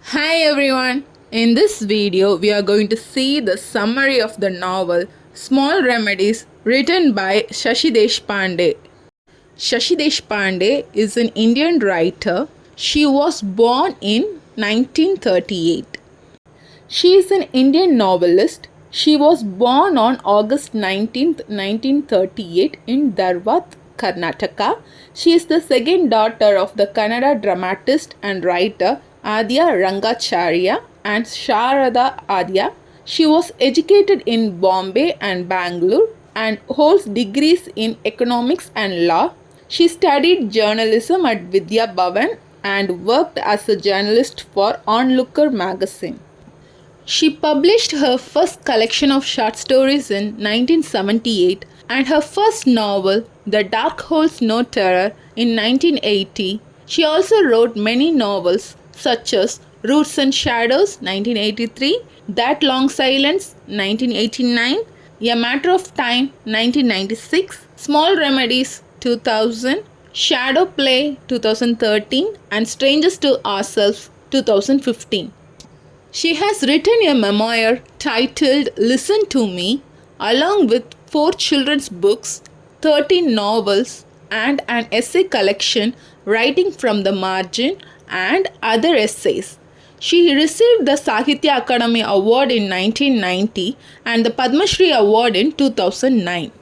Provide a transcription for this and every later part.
Hi everyone! In this video, we are going to see the summary of the novel Small Remedies written by Shashi Deshpande. Shashi Deshpande is an Indian writer. She was born in 1938. She is an Indian novelist. She was born on August 19th, 1938 in Dharwad, Karnataka. She is the second daughter of the Kannada dramatist and writer Adya Rangacharya and Sharada Adya. She was educated in Bombay and Bangalore and holds degrees in economics and law. She studied journalism at Vidya Bhavan and worked as a journalist for Onlooker magazine. She published her first collection of short stories in 1978 and her first novel, The Dark Holds No Terror, in 1980. She also wrote many novels such as Roots and Shadows 1983, That Long Silence 1989, A Matter of Time 1996, Small Remedies 2000, Shadow Play 2013, and Strangers to Ourselves 2015. She has written a memoir titled Listen to Me, along with 4 children's books, 13 novels, and an essay collection, Writing from the Margin, and other essays. She received the Sahitya Akademi Award in 1990 and the Padma Shri Award in 2009.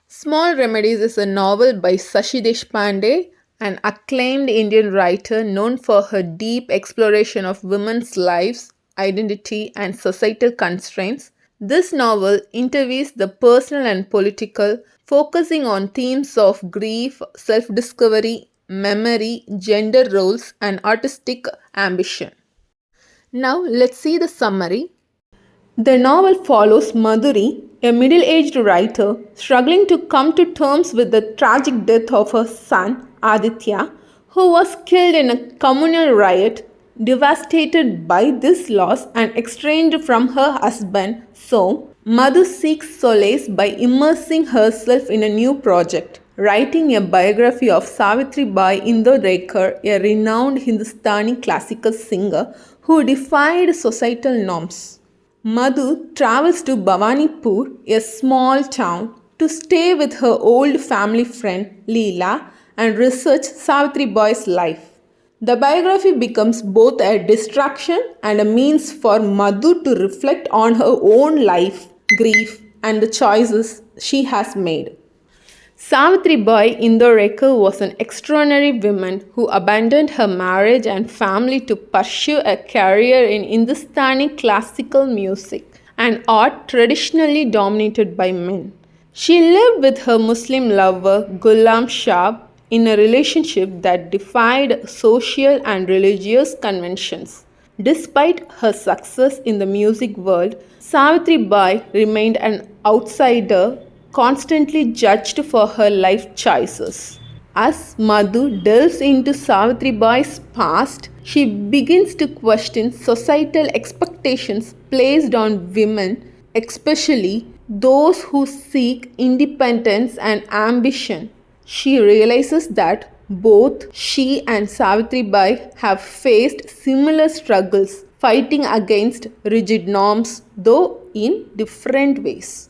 Small Remedies is a novel by Shashi Deshpande, an acclaimed Indian writer known for her deep exploration of women's lives, identity, and societal constraints. This novel interweaves the personal and political, focusing on themes of grief, self discovery, memory, gender roles, and artistic ambition. Now, let's see the summary. The novel follows Madhuri, a middle aged writer, struggling to come to terms with the tragic death of her son, Aditya, who was killed in a communal riot. Devastated by this loss and estranged from her husband, so Madhu seeks solace by immersing herself in a new project, writing a biography of Savitri Bai Indorekar, a renowned Hindustani classical singer who defied societal norms. Madhu travels to Bhavanipur, a small town, to stay with her old family friend Leela and research Savitri Bai's life. The biography becomes both a distraction and a means for Madhu to reflect on her own life, grief, and the choices she has made. Savitri Bai Indorekar was an extraordinary woman who abandoned her marriage and family to pursue a career in Hindustani classical music, an art traditionally dominated by men. She lived with her Muslim lover Ghulam Shah in a relationship that defied social and religious conventions. Despite her success in the music world, Savitri Bai remained an outsider, constantly judged for her life choices. As Madhu delves into Savitri Bai's past, she begins to question societal expectations placed on women, especially those who seek independence and ambition. She realizes that both she and Savitri Bai have faced similar struggles, fighting against rigid norms, though in different ways.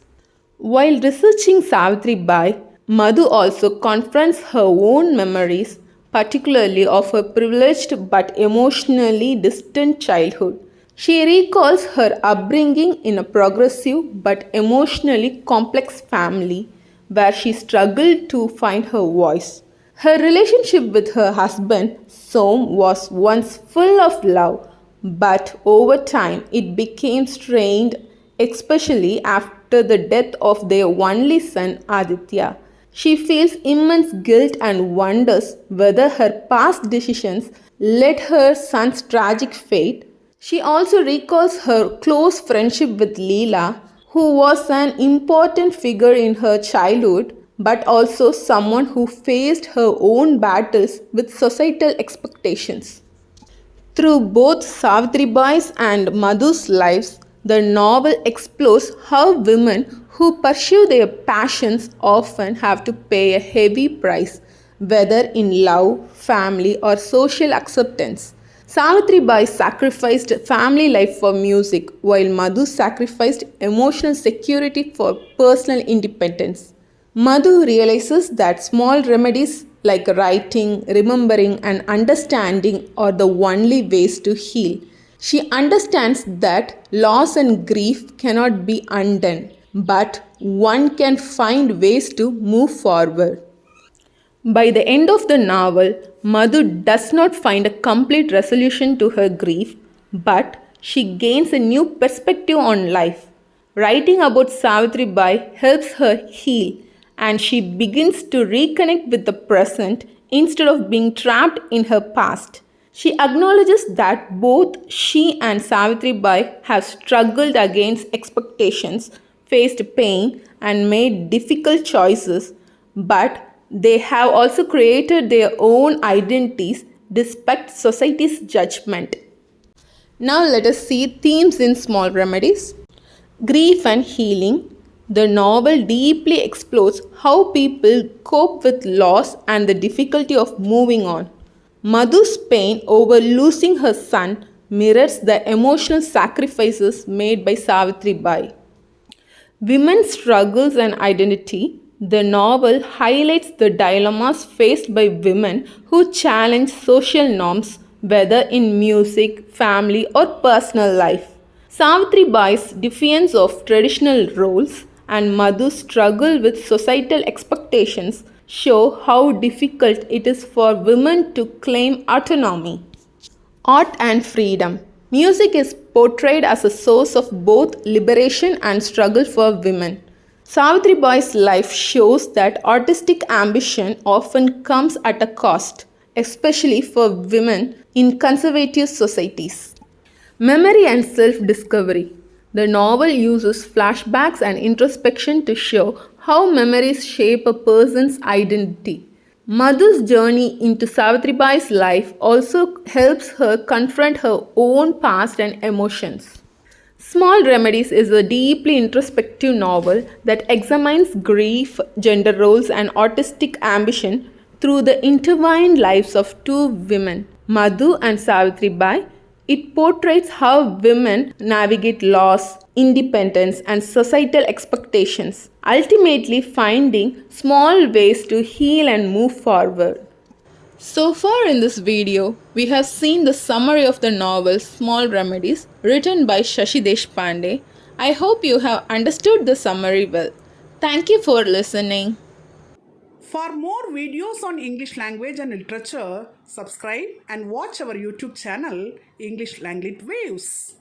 While researching Savitri Bai, Madhu also confronts her own memories, particularly of her privileged but emotionally distant childhood. She recalls her upbringing in a progressive but emotionally complex family where she struggled to find her voice. Her relationship with her husband, Som, was once full of love, but over time it became strained, especially after the death of their only son Aditya. She feels immense guilt and wonders whether her past decisions led her son's tragic fate. She also recalls her close friendship with Leela, who was an important figure in her childhood but also someone who faced her own battles with societal expectations. Through both Savitribai's and Madhu's lives, the novel explores how women who pursue their passions often have to pay a heavy price, whether in love, family, or social acceptance. Savitri Bai sacrificed family life for music, while Madhu sacrificed emotional security for personal independence. Madhu realizes that small remedies like writing, remembering, and understanding are the only ways to heal. She understands that loss and grief cannot be undone, but one can find ways to move forward. By the end of the novel, Madhu does not find a complete resolution to her grief, but she gains a new perspective on life. Writing about Savitri Bai helps her heal, and she begins to reconnect with the present instead of being trapped in her past. She acknowledges that both she and Savitri Bai have struggled against expectations, faced pain, and made difficult choices, but they have also created their own identities despite society's judgment. Now let us see themes in Small Remedies. Grief and healing. The novel deeply explores how people cope with loss and the difficulty of moving on. Madhu's pain over losing her son mirrors the emotional sacrifices made by Savitri Bai. Women's struggles and identity. The novel highlights the dilemmas faced by women who challenge social norms, whether in music, family, or personal life. Savitri Bai's defiance of traditional roles and Madhu's struggle with societal expectations show how difficult it is for women to claim autonomy. Art and freedom. Music is portrayed as a source of both liberation and struggle for women. Savitri Bai's life shows that artistic ambition often comes at a cost, especially for women in conservative societies. Memory and self discovery. The novel uses flashbacks and introspection to show how memories shape a person's identity. Madhu's journey into Savitribai's life also helps her confront her own past and emotions. Small Remedies is a deeply introspective novel that examines grief, gender roles, and artistic ambition through the intertwined lives of two women, Madhu and Savitri Bai. It portrays how women navigate loss, independence, and societal expectations, ultimately finding small ways to heal and move forward. So far in this video, we have seen the summary of the novel Small Remedies written by Shashi Deshpande. I hope you have understood the summary well. Thank you for listening. For more videos on English language and literature, subscribe and watch our YouTube channel English Langlit Waves.